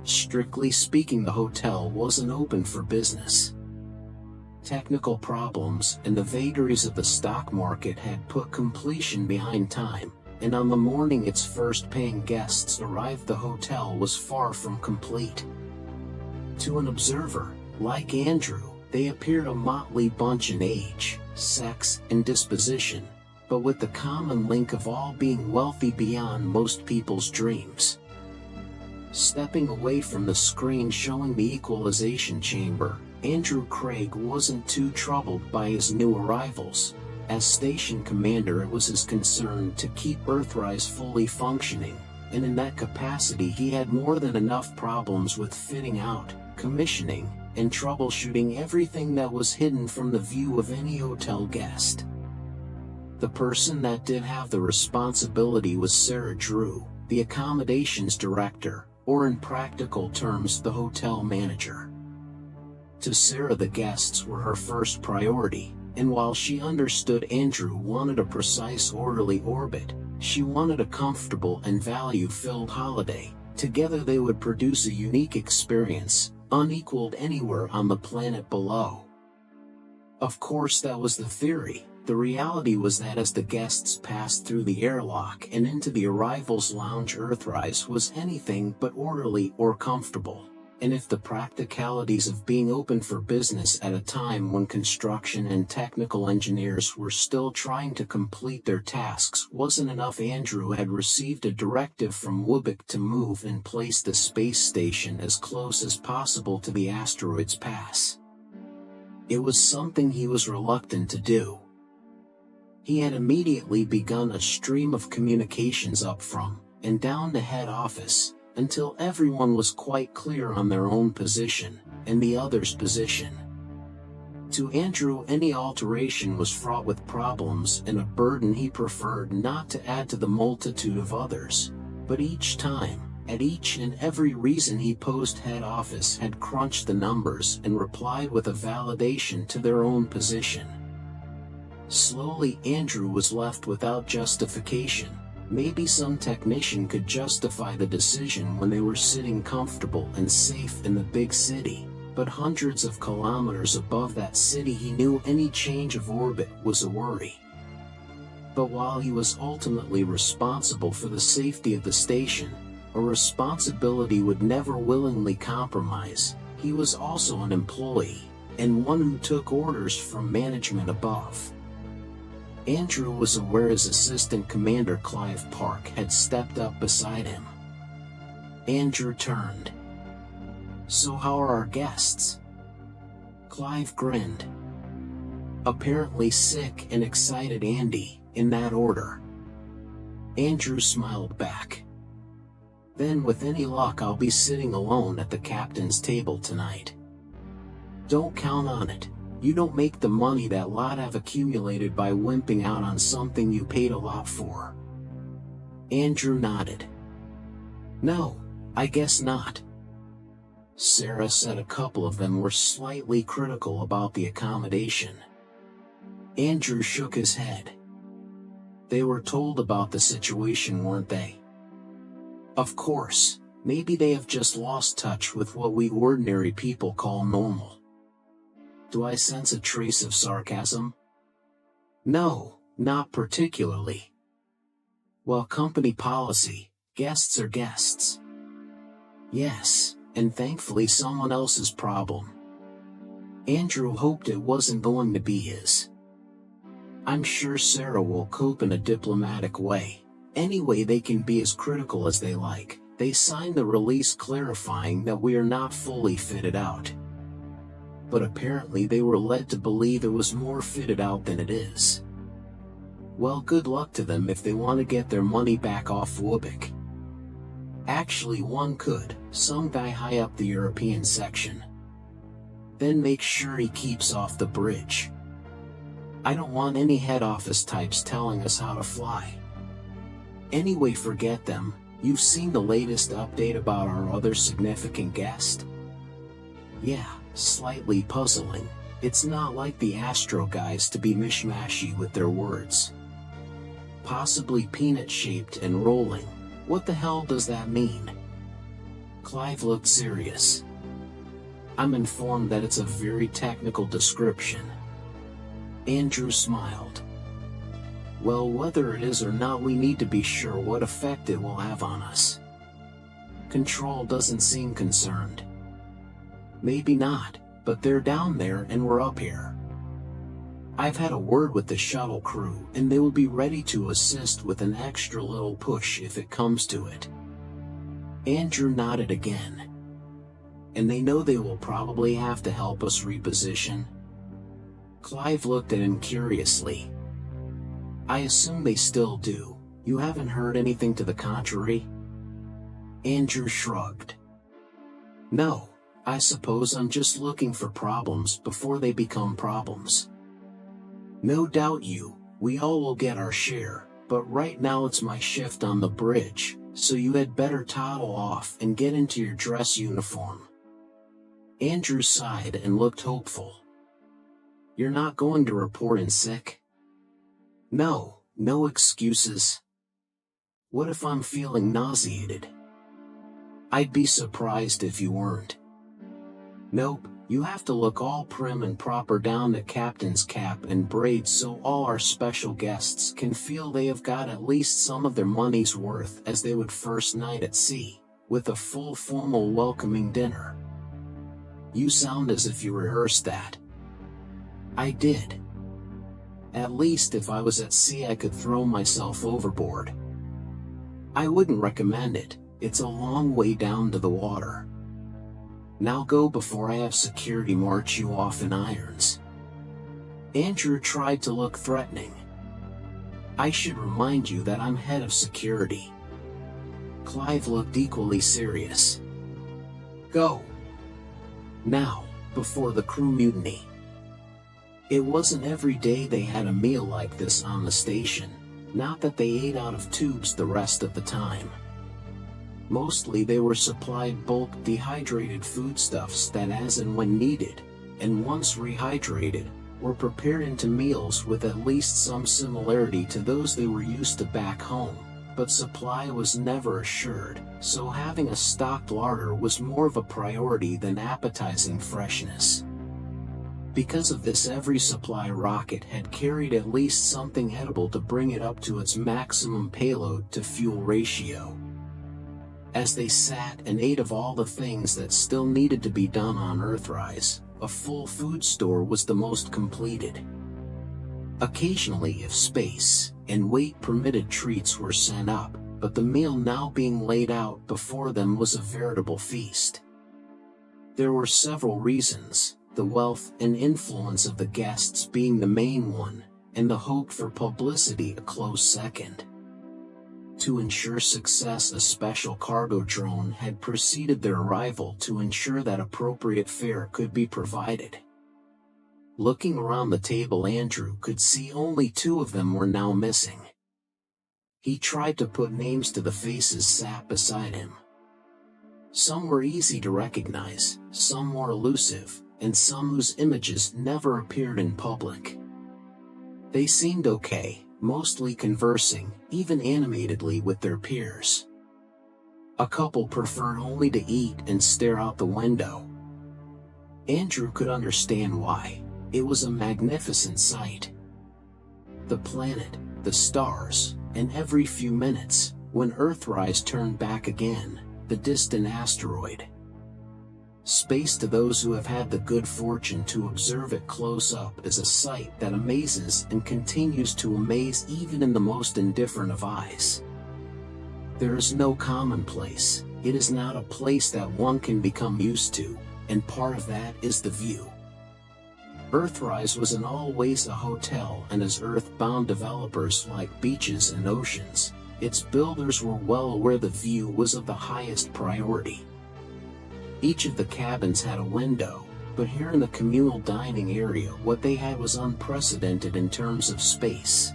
Strictly speaking, the hotel wasn't open for business. Technical problems and the vagaries of the stock market had put completion behind time, and on the morning its first paying guests arrived, the hotel was far from complete. To an observer, like Andrew, they appeared a motley bunch in age, sex, and disposition, but with the common link of all being wealthy beyond most people's dreams. Stepping away from the screen showing the equalization chamber, Andrew Craig wasn't too troubled by his new arrivals. As station commander, it was his concern to keep Earthrise fully functioning, and in that capacity he had more than enough problems with fitting out, commissioning, and troubleshooting everything that was hidden from the view of any hotel guest. The person that did have the responsibility was Sarah Drew, the accommodations director, or in practical terms, the hotel manager. To Sarah, the guests were her first priority, and while she understood Andrew wanted a precise, orderly orbit, she wanted a comfortable and value-filled holiday. Together they would produce a unique experience, unequaled anywhere on the planet below. Of course, that was the theory. The reality was that as the guests passed through the airlock and into the arrivals lounge, Earthrise was anything but orderly or comfortable. And if the practicalities of being open for business at a time when construction and technical engineers were still trying to complete their tasks wasn't enough, Andrew had received a directive from Wubbock to move and place the space station as close as possible to the asteroid's pass. It was something he was reluctant to do. He had immediately begun a stream of communications up from and down to head office, until everyone was quite clear on their own position, and the other's position. To Andrew, any alteration was fraught with problems and a burden he preferred not to add to the multitude of others, but each time, at each and every reason he posed, head office had crunched the numbers and replied with a validation to their own position. Slowly, Andrew was left without justification. Maybe some technician could justify the decision when they were sitting comfortable and safe in the big city, but hundreds of kilometers above that city he knew any change of orbit was a worry. But while he was ultimately responsible for the safety of the station, a responsibility would never willingly compromise, he was also an employee, and one who took orders from management above. Andrew was aware his assistant commander Clive Park had stepped up beside him. Andrew turned. "So how are our guests?" Clive grinned. "Apparently sick and excited, Andy, in that order." Andrew smiled back. "Then with any luck I'll be sitting alone at the captain's table tonight." "Don't count on it. You don't make the money that lot have accumulated by wimping out on something you paid a lot for." Andrew nodded. "No, I guess not." Sarah said a couple of them were slightly critical about the accommodation. Andrew shook his head. "They were told about the situation, weren't they?" "Of course, maybe they have just lost touch with what we ordinary people call normal." Do I sense a trace of sarcasm? "No, not particularly." "Well, company policy, guests are guests." "Yes, and thankfully someone else's problem." Andrew hoped it wasn't going to be his. "I'm sure Sarah will cope in a diplomatic way. Anyway, they can be as critical as they like. They signed the release clarifying that we are not fully fitted out." But apparently they were led to believe it was more fitted out than it is. Well, good luck to them if they want to get their money back off Wubbock. Actually, one could, some guy high up the European section. Then make sure he keeps off the bridge. I don't want any head office types telling us how to fly. Anyway, forget them. You've seen the latest update about our other significant guest? Yeah. Slightly puzzling. It's not like the Astro guys to be mishmashy with their words. Possibly peanut-shaped and rolling. What the hell does that mean? Clive looked serious. I'm informed that it's a very technical description. Andrew smiled. Well, whether it is or not, we need to be sure what effect it will have on us. Control doesn't seem concerned. Maybe not, but they're down there and we're up here. I've had a word with the shuttle crew and they will be ready to assist with an extra little push if it comes to it. Andrew nodded again. And they know they will probably have to help us reposition? Clive looked at him curiously. I assume they still do. You haven't heard anything to the contrary? Andrew shrugged. No, I suppose I'm just looking for problems before they become problems. No doubt we all will get our share, but right now it's my shift on the bridge, so you had better toddle off and get into your dress uniform. Andrew sighed and looked hopeful. You're not going to report in sick? No, no excuses. What if I'm feeling nauseated? I'd be surprised if you weren't. Nope, you have to look all prim and proper down to captain's cap and braids so all our special guests can feel they have got at least some of their money's worth as they would first night at sea, with a full formal welcoming dinner. You sound as if you rehearsed that. I did. At least if I was at sea I could throw myself overboard. I wouldn't recommend it, it's a long way down to the water. Now go before I have security march you off in irons. Andrew tried to look threatening. I should remind you that I'm head of security. Clive looked equally serious. Go. Now, before the crew mutiny. It wasn't every day they had a meal like this on the station, not that they ate out of tubes the rest of the time. Mostly they were supplied bulk dehydrated foodstuffs that as and when needed, and once rehydrated, were prepared into meals with at least some similarity to those they were used to back home, but supply was never assured, so having a stocked larder was more of a priority than appetizing freshness. Because of this, every supply rocket had carried at least something edible to bring it up to its maximum payload to fuel ratio. As they sat and ate of all the things that still needed to be done on Earthrise, a full food store was the most completed. Occasionally, if space and weight permitted, treats were sent up, but the meal now being laid out before them was a veritable feast. There were several reasons, the wealth and influence of the guests being the main one, and the hope for publicity a close second. To ensure success, a special cargo drone had preceded their arrival to ensure that appropriate fare could be provided. Looking around the table, Andrew could see only 2 of them were now missing. He tried to put names to the faces sat beside him. Some were easy to recognize, some more elusive, and some whose images never appeared in public. They seemed okay, mostly conversing, even animatedly, with their peers. A couple preferred only to eat and stare out the window. Andrew could understand why. It was a magnificent sight. The planet, the stars, and every few minutes, when Earthrise turned back again, the distant asteroid. Space, to those who have had the good fortune to observe it close up, is a sight that amazes and continues to amaze even in the most indifferent of eyes. There is no commonplace, it is not a place that one can become used to, and part of that is the view. Earthrise was in all ways a hotel, and as Earth-bound developers like beaches and oceans, its builders were well aware the view was of the highest priority. Each of the cabins had a window, but here in the communal dining area what they had was unprecedented in terms of space.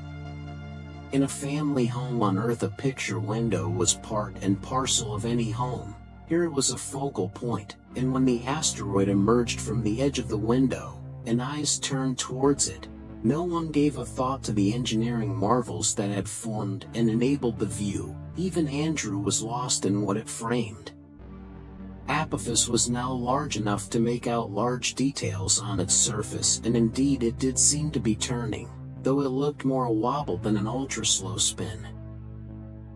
In a family home on Earth, a picture window was part and parcel of any home. Here it was a focal point, and when the asteroid emerged from the edge of the window, and eyes turned towards it, no one gave a thought to the engineering marvels that had formed and enabled the view. Even Andrew was lost in what it framed. Apophis was now large enough to make out large details on its surface, and indeed it did seem to be turning, though it looked more a wobble than an ultra-slow spin.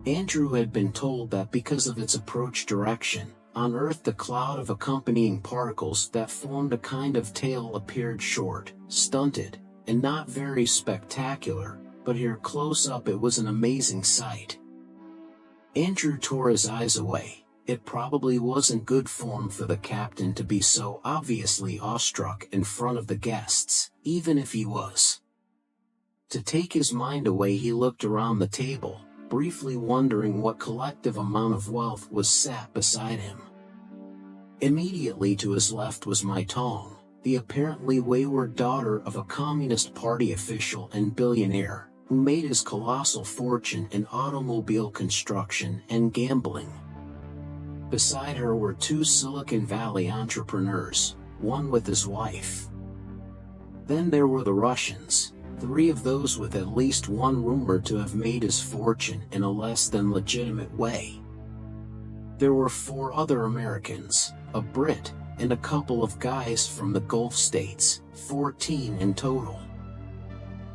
Andrew had been told that because of its approach direction, on Earth the cloud of accompanying particles that formed a kind of tail appeared short, stunted, and not very spectacular, but here close up it was an amazing sight. Andrew tore his eyes away. It probably wasn't good form for the captain to be so obviously awestruck in front of the guests, even if he was. To take his mind away, he looked around the table, briefly wondering what collective amount of wealth was sat beside him. Immediately to his left was Mai Tong, the apparently wayward daughter of a Communist Party official and billionaire, who made his colossal fortune in automobile construction and gambling. Beside her were two Silicon Valley entrepreneurs, one with his wife. Then there were the Russians, three of those with at least one rumored to have made his fortune in a less than legitimate way. There were four other Americans, a Brit, and a couple of guys from the Gulf states, 14 in total.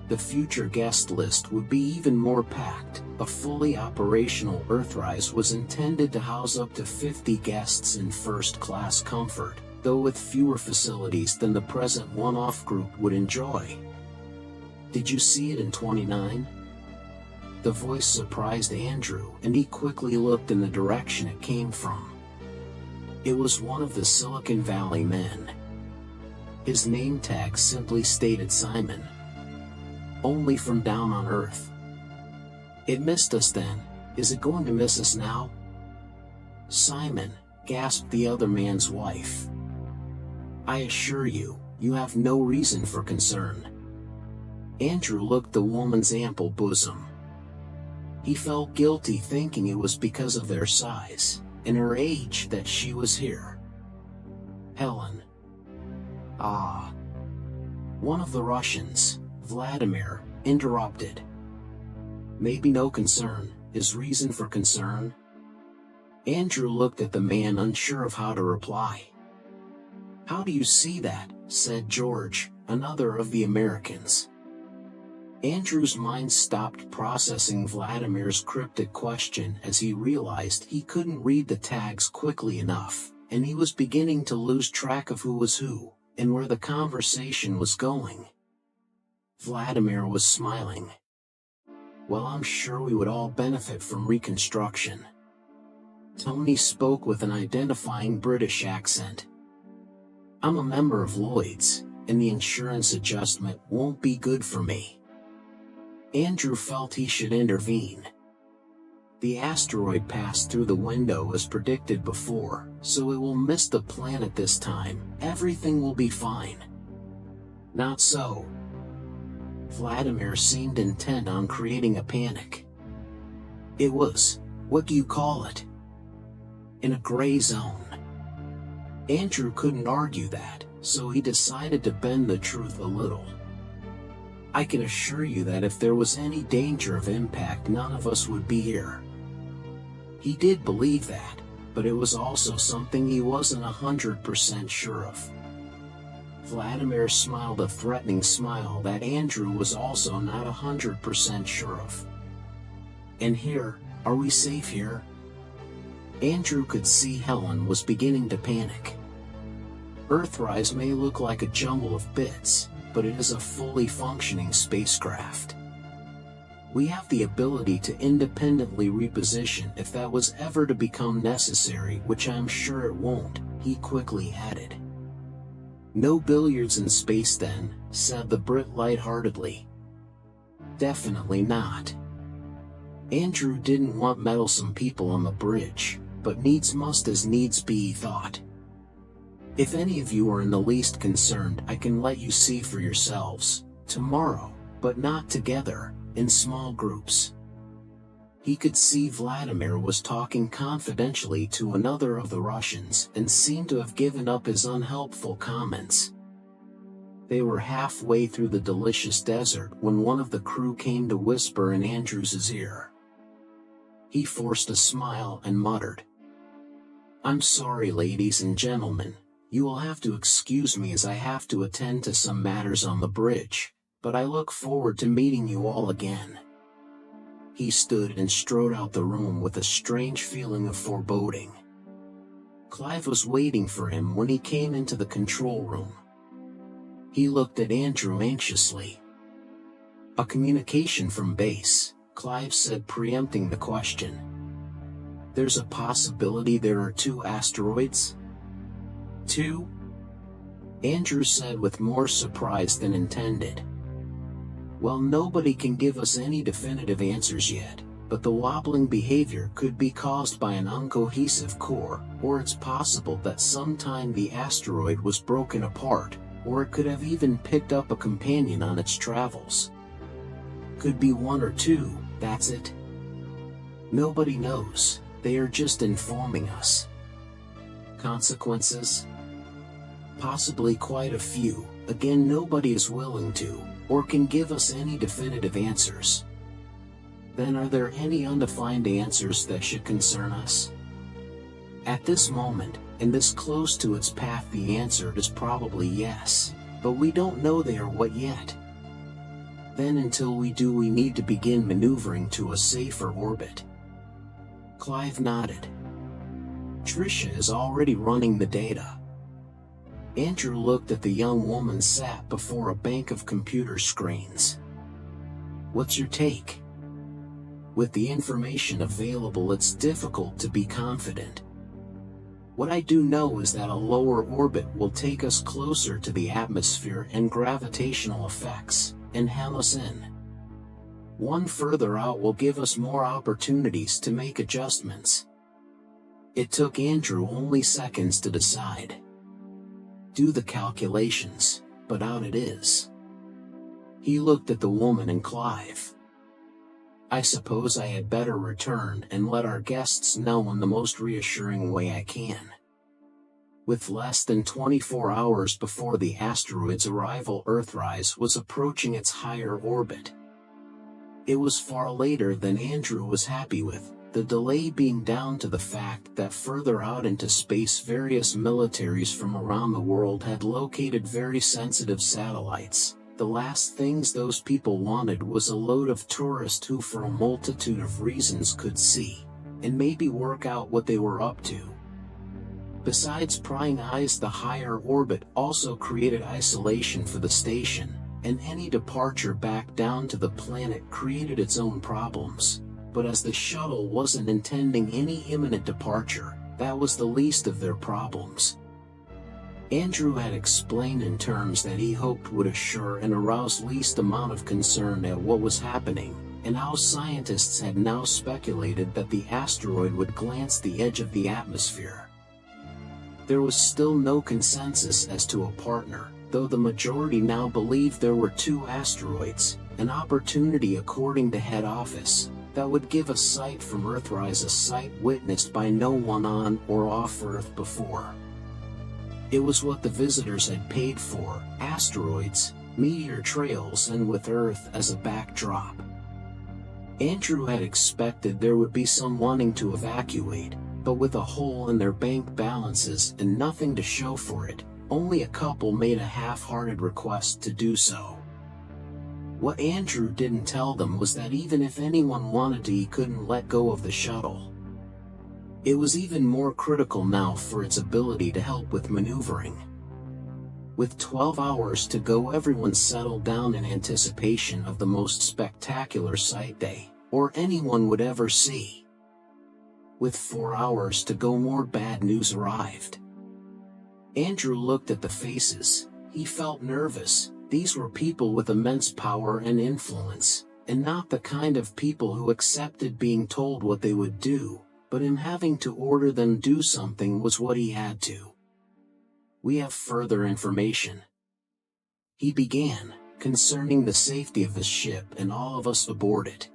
The future guest list would be even more packed. A fully operational Earthrise was intended to house up to 50 guests in first-class comfort, though with fewer facilities than the present one-off group would enjoy. "Did you see it in 29? The voice surprised Andrew, and he quickly looked in the direction it came from. It was one of the Silicon Valley men. His name tag simply stated Simon. Only from down on Earth. It missed us then. Is it going to miss us now?" "Simon," gasped the other man's wife. "I assure you, you have no reason for concern." Andrew looked the woman's ample bosom. He felt guilty thinking it was because of their size and her age that she was here. Helen. Ah. One of the Russians, Vladimir, interrupted. "Maybe no concern. Is reason for concern?" Andrew looked at the man, unsure of how to reply. "How do you see that?" said George, another of the Americans. Andrew's mind stopped processing Vladimir's cryptic question as he realized he couldn't read the tags quickly enough, and he was beginning to lose track of who was who, and where the conversation was going. Vladimir was smiling. "Well, I'm sure we would all benefit from reconstruction." Tony spoke with an identifying British accent. "I'm a member of Lloyd's, and the insurance adjustment won't be good for me." Andrew felt he should intervene. "The asteroid passed through the window as predicted before, so it will miss the planet this time. Everything will be fine." "Not so." Vladimir seemed intent on creating a panic. "It was, what do you call it? In a gray zone." Andrew couldn't argue that, so he decided to bend the truth a little. "I can assure you that if there was any danger of impact, none of us would be here." He did believe that, but it was also something he wasn't 100% sure of. Vladimir smiled a threatening smile that Andrew was also not 100% sure of. "And here, are we safe here?" Andrew could see Helen was beginning to panic. "Earthrise may look like a jumble of bits, but it is a fully functioning spacecraft. We have the ability to independently reposition if that was ever to become necessary, which I'm sure it won't," he quickly added. "No billiards in space then," said the Brit lightheartedly. "Definitely not." Andrew didn't want meddlesome people on the bridge, but needs must as needs be, he thought. "If any of you are in the least concerned, I can let you see for yourselves, tomorrow, but not together, in small groups." He could see Vladimir was talking confidentially to another of the Russians and seemed to have given up his unhelpful comments. They were halfway through the delicious desert when one of the crew came to whisper in Andrew's ear. He forced a smile and muttered, I'm sorry, ladies and gentlemen, you will have to excuse me as I have to attend to some matters on the bridge, but I look forward to meeting you all again. He stood and strode out the room with a strange feeling of foreboding. Clive was waiting for him when he came into the control room. He looked at Andrew anxiously. "A communication from base," Clive said, preempting the question. "There's a possibility there are 2 asteroids?" "2?" Andrew said with more surprise than intended. "Well, nobody can give us any definitive answers yet, but the wobbling behavior could be caused by an uncohesive core, or it's possible that sometime the asteroid was broken apart, or it could have even picked up a companion on its travels. Could be 1 or 2, that's it. Nobody knows, they are just informing us. Consequences? Possibly quite a few. Again, nobody is willing to, or can give us any definitive answers. Then are there any undefined answers that should concern us? At this moment, and this close to its path, the answer is probably yes, but we don't know they are what yet. Then until we do, we need to begin maneuvering to a safer orbit." Clive nodded. "Tricia is already running the data." Andrew looked at the young woman sat before a bank of computer screens. "What's your take?" "With the information available, it's difficult to be confident. What I do know is that a lower orbit will take us closer to the atmosphere and gravitational effects, and hem us in. One further out will give us more opportunities to make adjustments." It took Andrew only seconds to decide. Do the calculations, but out it is. He looked at the woman and Clive. "I suppose I had better return and let our guests know in the most reassuring way I can." With less than 24 hours before the asteroid's arrival, Earthrise was approaching its higher orbit. It was far later than Andrew was happy with, the delay being down to the fact that further out into space various militaries from around the world had located very sensitive satellites. The last things those people wanted was a load of tourists who for a multitude of reasons could see, and maybe work out what they were up to. Besides prying eyes, the higher orbit also created isolation for the station, and any departure back down to the planet created its own problems. But as the shuttle wasn't intending any imminent departure, that was the least of their problems. Andrew had explained in terms that he hoped would assure and arouse least amount of concern at what was happening, and how scientists had now speculated that the asteroid would glance the edge of the atmosphere. There was still no consensus as to a partner, though the majority now believed there were 2 asteroids, an opportunity according to head office, that would give a sight from Earthrise, a sight witnessed by no one on or off Earth before. It was what the visitors had paid for: asteroids, meteor trails, and with Earth as a backdrop. Andrew had expected there would be some wanting to evacuate, but with a hole in their bank balances and nothing to show for it, only a couple made a half-hearted request to do so. What Andrew didn't tell them was that even if anyone wanted to, he couldn't let go of the shuttle. It was even more critical now for its ability to help with maneuvering. With 12 hours to go, everyone settled down in anticipation of the most spectacular sight they, or anyone, would ever see. With 4 hours to go, more bad news arrived. Andrew looked at the faces. He felt nervous. These were people with immense power and influence, and not the kind of people who accepted being told what they would do, but him having to order them do something was what he had to. "We have further information," he began, "concerning the safety of the ship and all of us aboard it."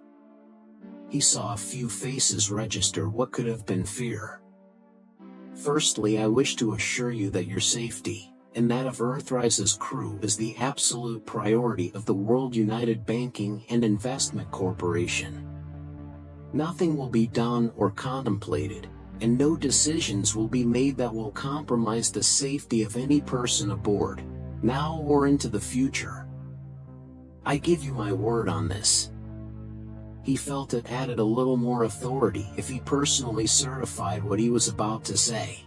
He saw a few faces register what could have been fear. "Firstly, I wish to assure you that your safety, and that of Earthrise's crew, is the absolute priority of the World United Banking and Investment Corporation. Nothing will be done or contemplated, and no decisions will be made that will compromise the safety of any person aboard, now or into the future. I give you my word on this." He felt it added a little more authority if he personally certified what he was about to say.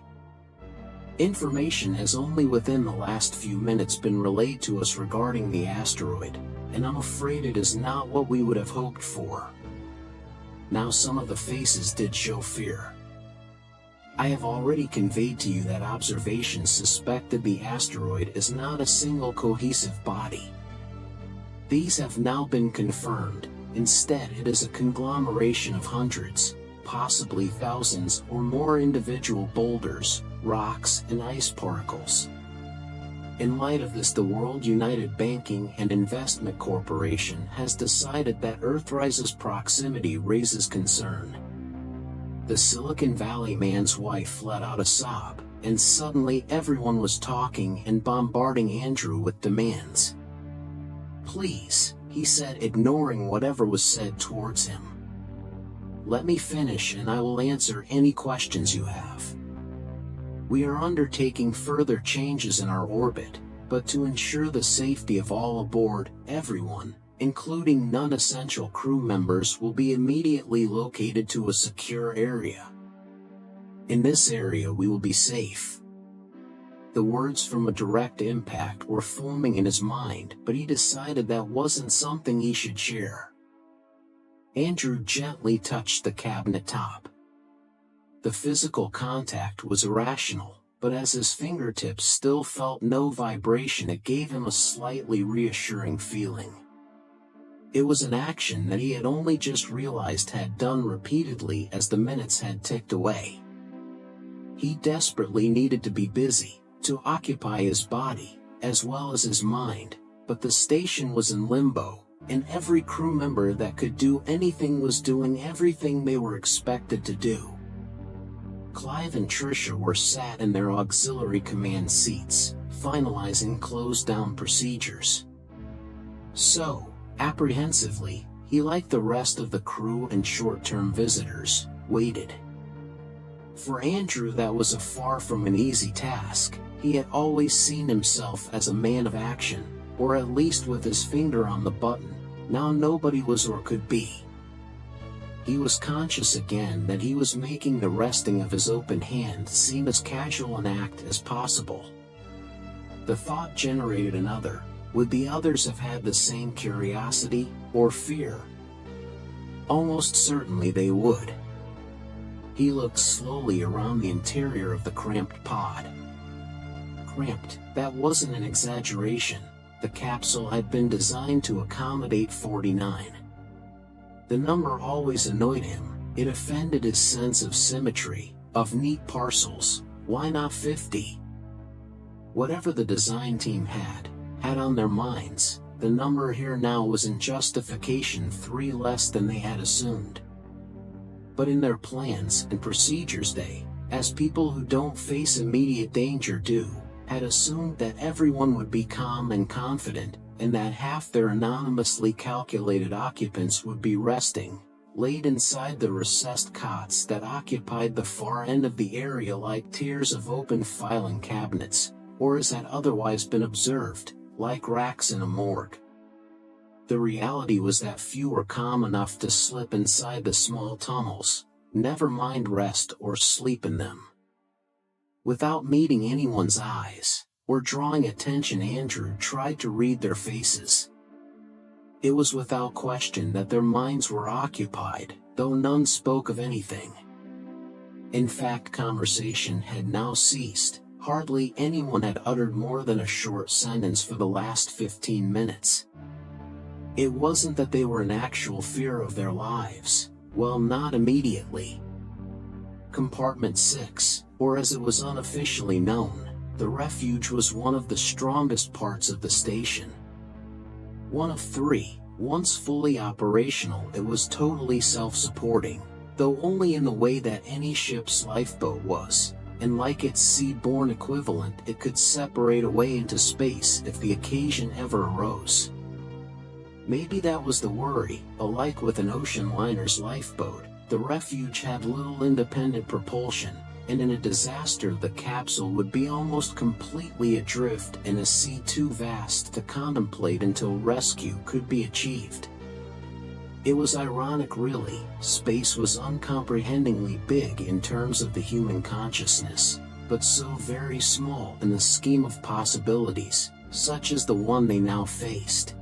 Information has only within the last few minutes been relayed to us regarding the asteroid, and I'm afraid it is not what we would have hoped for. Now some of the faces did show fear. I have already conveyed to you that observations suspected the asteroid is not a single cohesive body. These have now been confirmed. Instead, it is a conglomeration of hundreds, possibly thousands or more individual boulders, rocks, and ice particles. In light of this, the World United Banking and Investment Corporation has decided that Earthrise's proximity raises concern. The Silicon Valley man's wife let out a sob, and suddenly everyone was talking and bombarding Andrew with demands. "Please," he said, ignoring whatever was said towards him. "Let me finish and I will answer any questions you have. We are undertaking further changes in our orbit, but to ensure the safety of all aboard, everyone, including non-essential crew members, will be immediately located to a secure area. In this area we will be safe." The words from a direct impact were foaming in his mind, but he decided that wasn't something he should share. Andrew gently touched the cabinet top. The physical contact was irrational, but as his fingertips still felt no vibration, it gave him a slightly reassuring feeling. It was an action that he had only just realized had done repeatedly as the minutes had ticked away. He desperately needed to be busy, to occupy his body, as well as his mind, but the station was in limbo, and every crew member that could do anything was doing everything they were expected to do. Clive and Tricia were sat in their auxiliary command seats, finalizing closed-down procedures. So, apprehensively, he, like the rest of the crew and short-term visitors, waited. For Andrew, that was a far from an easy task. He had always seen himself as a man of action, or at least with his finger on the button. Now nobody was or could be. He was conscious again that he was making the resting of his open hand seem as casual an act as possible. The thought generated another. Would the others have had the same curiosity, or fear? Almost certainly they would. He looked slowly around the interior of the cramped pod. Cramped, that wasn't an exaggeration. The capsule had been designed to accommodate 49. The number always annoyed him. It offended his sense of symmetry, of neat parcels. Why not 50? Whatever the design team had on their minds, the number here now was in justification 3 less than they had assumed. But in their plans and procedures they, as people who don't face immediate danger do, had assumed that everyone would be calm and confident, and that half their anonymously calculated occupants would be resting, laid inside the recessed cots that occupied the far end of the area like tiers of open filing cabinets, or as had otherwise been observed, like racks in a morgue. The reality was that few were calm enough to slip inside the small tunnels, never mind rest or sleep in them. Without meeting anyone's eyes, or drawing attention, Andrew tried to read their faces. It was without question that their minds were occupied, though none spoke of anything. In fact, conversation had now ceased. Hardly anyone had uttered more than a short sentence for the last 15 minutes. It wasn't that they were in actual fear of their lives. Well, not immediately. Compartment 6, or as it was unofficially known, the refuge, was one of the strongest parts of the station. One of 3, once fully operational, it was totally self-supporting, though only in the way that any ship's lifeboat was, and like its sea-borne equivalent, it could separate away into space if the occasion ever arose. Maybe that was the worry. Alike with an ocean liner's lifeboat, The refuge had little independent propulsion, and in a disaster the capsule would be almost completely adrift in a sea too vast to contemplate until rescue could be achieved. It was ironic really, space was uncomprehendingly big in terms of the human consciousness, but so very small in the scheme of possibilities, such as the one they now faced.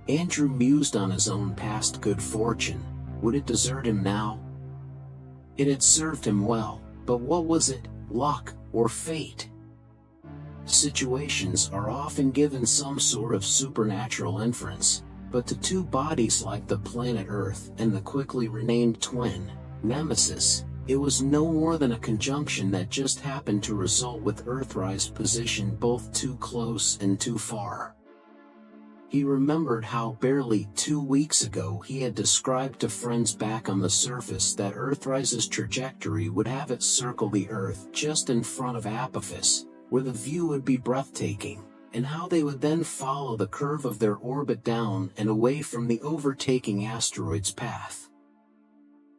Andrew mused on his own past good fortune. Would it desert him now? It had served him well, but what was it, luck or fate? Situations are often given some sort of supernatural inference, but to two bodies like the planet Earth and the quickly renamed twin, Nemesis, it was no more than a conjunction that just happened to result with Earthrise positioned both too close and too far. He remembered how barely 2 weeks ago he had described to friends back on the surface that Earthrise's trajectory would have it circle the Earth just in front of Apophis, where the view would be breathtaking, and how they would then follow the curve of their orbit down and away from the overtaking asteroid's path.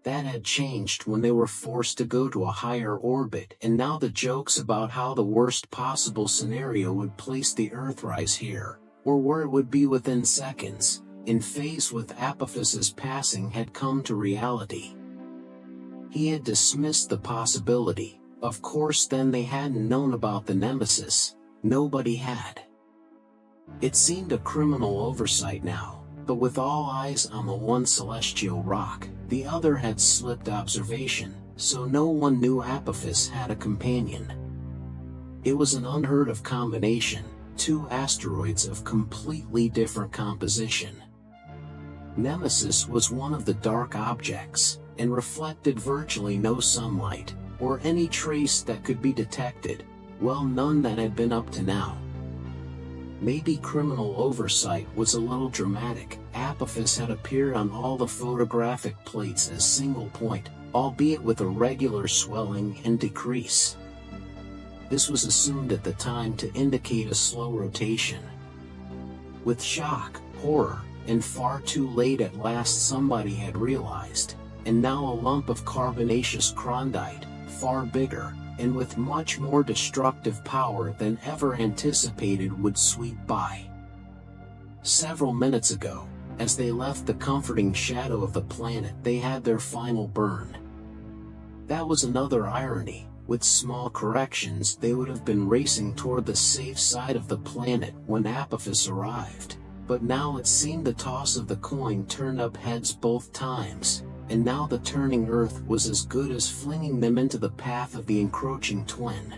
That had changed when they were forced to go to a higher orbit, and now the jokes about how the worst possible scenario would place the Earthrise here, or where it would be within seconds, in phase with Apophis's passing had come to reality. He had dismissed the possibility. Of course then they hadn't known about the Nemesis. Nobody had. It seemed a criminal oversight now, but with all eyes on the one celestial rock, the other had slipped observation, so no one knew Apophis had a companion. It was an unheard of combination, two asteroids of completely different composition. Nemesis was one of the dark objects, and reflected virtually no sunlight, or any trace that could be detected, well, none that had been up to now. Maybe criminal oversight was a little dramatic. Apophis had appeared on all the photographic plates as single point, albeit with a regular swelling and decrease. This was assumed at the time to indicate a slow rotation. With shock, horror, and far too late at last somebody had realized, and now a lump of carbonaceous crondite, far bigger, and with much more destructive power than ever anticipated would sweep by. Several minutes ago, as they left the comforting shadow of the planet, they had their final burn. That was another irony. With small corrections they would have been racing toward the safe side of the planet when Apophis arrived, but now it seemed the toss of the coin turned up heads both times, and now the turning Earth was as good as flinging them into the path of the encroaching twin.